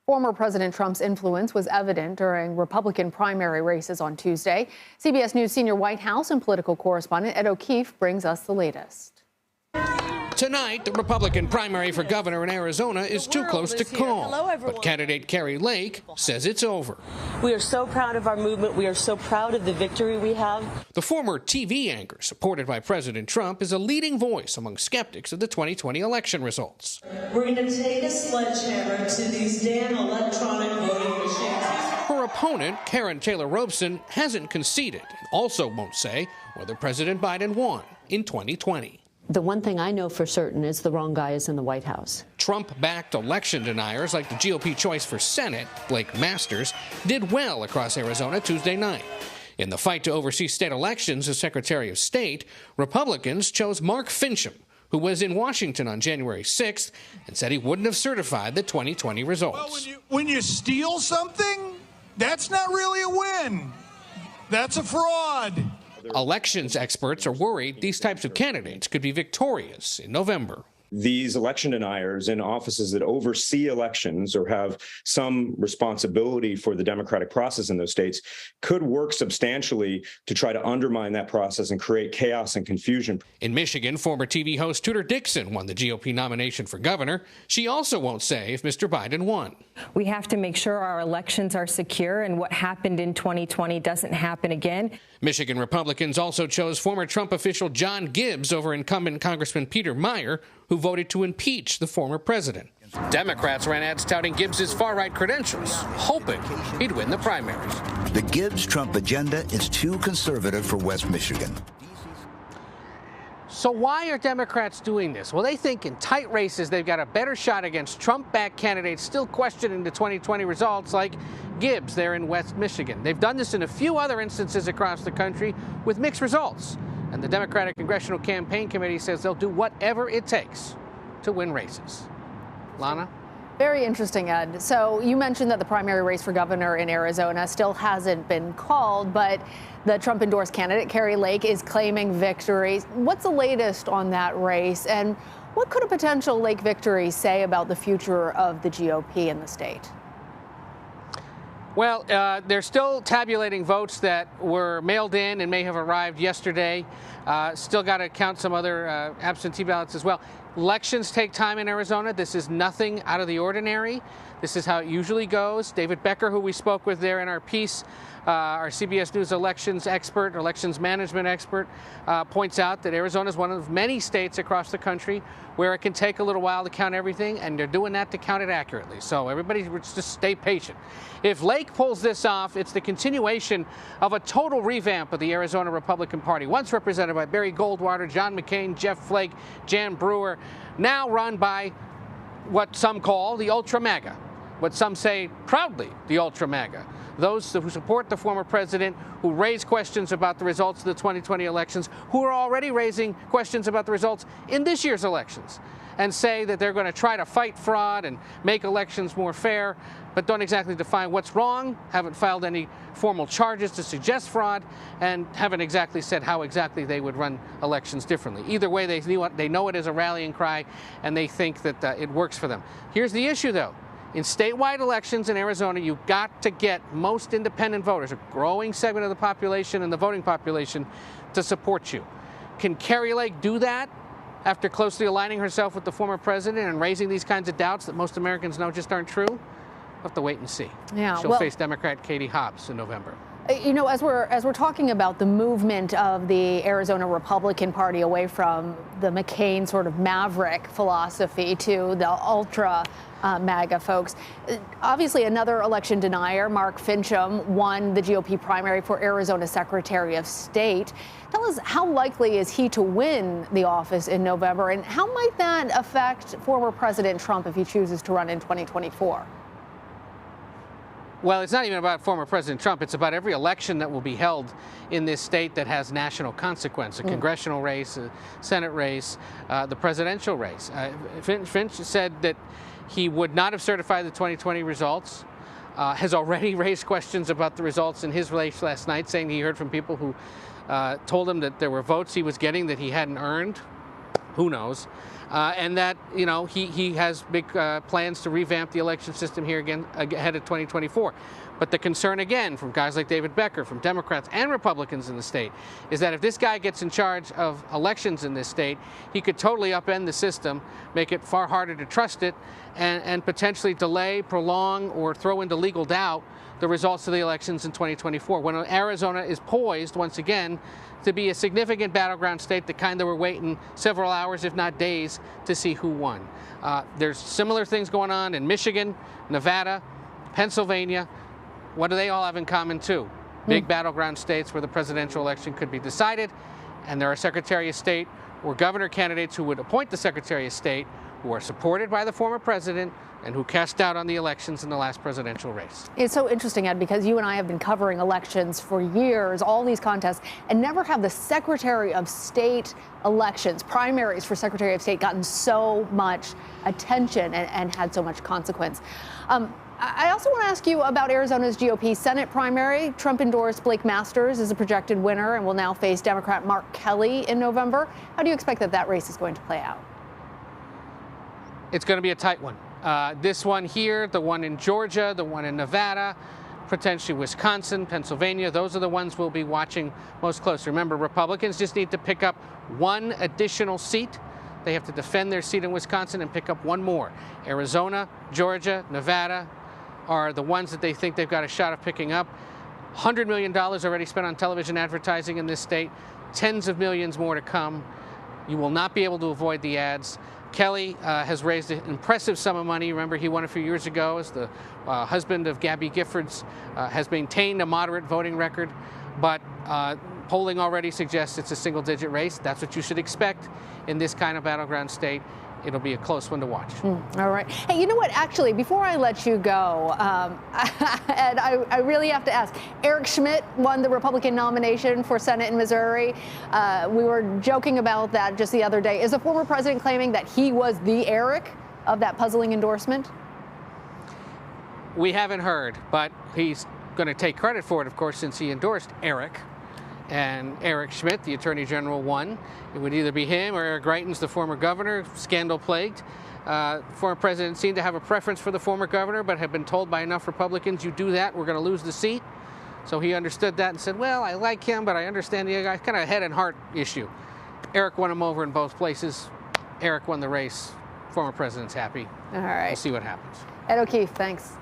Former President Trump's influence was evident during Republican primary races on Tuesday. CBS News senior White House and political correspondent Ed O'Keefe brings us the latest. Tonight, the Republican primary for governor in Arizona is too close to call. But candidate Kari Lake says it's over. We are so proud of our movement. We are so proud of the victory we have. The former TV anchor, supported by President Trump, is a leading voice among skeptics of the 2020 election results. We're going to take a sledgehammer to these damn electronic voting machines. Her opponent, Karen Taylor Robson, hasn't conceded and also won't say whether President Biden won in 2020. The one thing I know for certain is the wrong guy is in the White House. Trump-backed election deniers like the GOP choice for Senate, Blake Masters, did well across Arizona Tuesday night. In the fight to oversee state elections as Secretary of State, Republicans chose Mark Fincham, who was in Washington on January 6th and said he wouldn't have certified the 2020 results. Well, when you steal something, that's not really a win. That's a fraud. Elections experts are worried these types of candidates could be victorious in November. These election deniers in offices that oversee elections or have some responsibility for the democratic process in those states could work substantially to try to undermine that process and create chaos and confusion. In Michigan, former TV host Tudor Dixon won the GOP nomination for governor. She also won't say if Mr. Biden won. We have to make sure our elections are secure and what happened in 2020 doesn't happen again. Michigan Republicans also chose former Trump official John Gibbs over incumbent Congressman Peter Meyer, who voted to impeach the former president. Democrats ran ads touting Gibbs' far-right credentials, hoping he'd win the primaries. The Gibbs-Trump agenda is too conservative for West Michigan. So why are Democrats doing this? Well, they think in tight races they've got a better shot against Trump-backed candidates still questioning the 2020 results, like Gibbs there in West Michigan. They've done this in a few other instances across the country with mixed results. And the Democratic Congressional Campaign Committee says they'll do whatever it takes to win races. Lana? Very interesting, Ed. So you mentioned that the primary race for governor in Arizona still hasn't been called, but the Trump-endorsed candidate, Kari Lake, is claiming victory. What's the latest on that race, and what could a potential Lake victory say about the future of the GOP in the state? Well, they're still tabulating votes that were mailed in and may have arrived yesterday. Still got to count some other absentee ballots as well. Elections take time in Arizona. This is nothing out of the ordinary. This is how it usually goes. David Becker, who we spoke with there in our piece, our CBS News elections expert, elections management expert, points out that Arizona is one of many states across the country where it can take a little while to count everything, and they're doing that to count it accurately. So everybody just stay patient. If Lake pulls this off, it's the continuation of a total revamp of the Arizona Republican Party, once represented by Barry Goldwater, John McCain, Jeff Flake, Jan Brewer, now run by what some call the Ultra MAGA, what some say proudly the Ultra MAGA. Those who support the former president, who raise questions about the results of the 2020 elections, who are already raising questions about the results in this year's elections, and say that they're going to try to fight fraud and make elections more fair, but don't exactly define what's wrong, haven't filed any formal charges to suggest fraud, and haven't exactly said how exactly they would run elections differently. Either way, they know it is a rallying cry, and they think that it works for them. Here's the issue, though. In statewide elections in Arizona, you've got to get most independent voters, a growing segment of the population and the voting population, to support you. Can Kari Lake do that after closely aligning herself with the former president and raising these kinds of doubts that most Americans know just aren't true? We'll have to wait and see. Yeah, She'll face Democrat Katie Hobbs in November. You know, as we're talking about the movement of the Arizona Republican Party away from the McCain sort of maverick philosophy to the ultra MAGA folks, obviously another election denier, Mark Fincham, won the GOP primary for Arizona Secretary of State. Tell us, how likely is he to win the office in November, and how might that affect former President Trump if he chooses to run in 2024? Well, it's not even about former President Trump. It's about every election that will be held in this state that has national consequence, a congressional race, a Senate race, the presidential race. Finch said that he would not have certified the 2020 results, has already raised questions about the results in his race last night, saying he heard from people who told him that there were votes he was getting that he hadn't earned. who knows, and that, you know, he has big plans to revamp the election system here again ahead of 2024. But the concern, again, from guys like David Becker, from Democrats and Republicans in the state, is that if this guy gets in charge of elections in this state, he could totally upend the system, make it far harder to trust it, and potentially delay, prolong, or throw into legal doubt the results of the elections in 2024, when Arizona is poised, once again, to be a significant battleground state, the kind that we're waiting several hours, if not days, to see who won. There's similar things going on in Michigan, Nevada, Pennsylvania. What do they all have in common, too? Big battleground states where the presidential election could be decided, and there are Secretary of State or governor candidates who would appoint the Secretary of State who are supported by the former president and who cast doubt on the elections in the last presidential race. It's so interesting, Ed, because you and I have been covering elections for years, all these contests, and never have the Secretary of State elections, primaries for Secretary of State, gotten so much attention and had so much consequence. I also want to ask you about Arizona's GOP Senate primary. Trump endorsed Blake Masters as a projected winner and will now face Democrat Mark Kelly in November. How do you expect that race is going to play out? It's going to be a tight one. This one here, the one in Georgia, the one in Nevada, potentially Wisconsin, Pennsylvania, those are the ones we'll be watching most closely. Remember, Republicans just need to pick up one additional seat. They have to defend their seat in Wisconsin and pick up one more. Arizona, Georgia, Nevada are the ones that they think they've got a shot of picking up. $100 million already spent on television advertising in this state, tens of millions more to come. You will not be able to avoid the ads. Kelly has raised an impressive sum of money. Remember, he won a few years ago as the husband of Gabby Giffords, has maintained a moderate voting record, but polling already suggests it's a single-digit race. That's what you should expect in this kind of battleground state. It'll be a close one to watch. All right. Hey, you know what? Actually, before I let you go, and I really have to ask, Eric Schmidt won the Republican nomination for Senate in Missouri. We were joking about that just the other day. Is the former president claiming that he was the Eric of that puzzling endorsement? We haven't heard, but he's going to take credit for it, of course, since he endorsed Eric. And Eric Schmidt, the Attorney General, won. It would either be him or Eric Greitens, the former governor, scandal-plagued. Former president seemed to have a preference for the former governor, but had been told by enough Republicans, you do that, we're going to lose the seat. So he understood that and said, well, I like him, but I understand the guy. Kind of a head and heart issue. Eric won him over in both places. Eric won the race. Former president's happy. All right. We'll see what happens. Ed O'Keefe, thanks.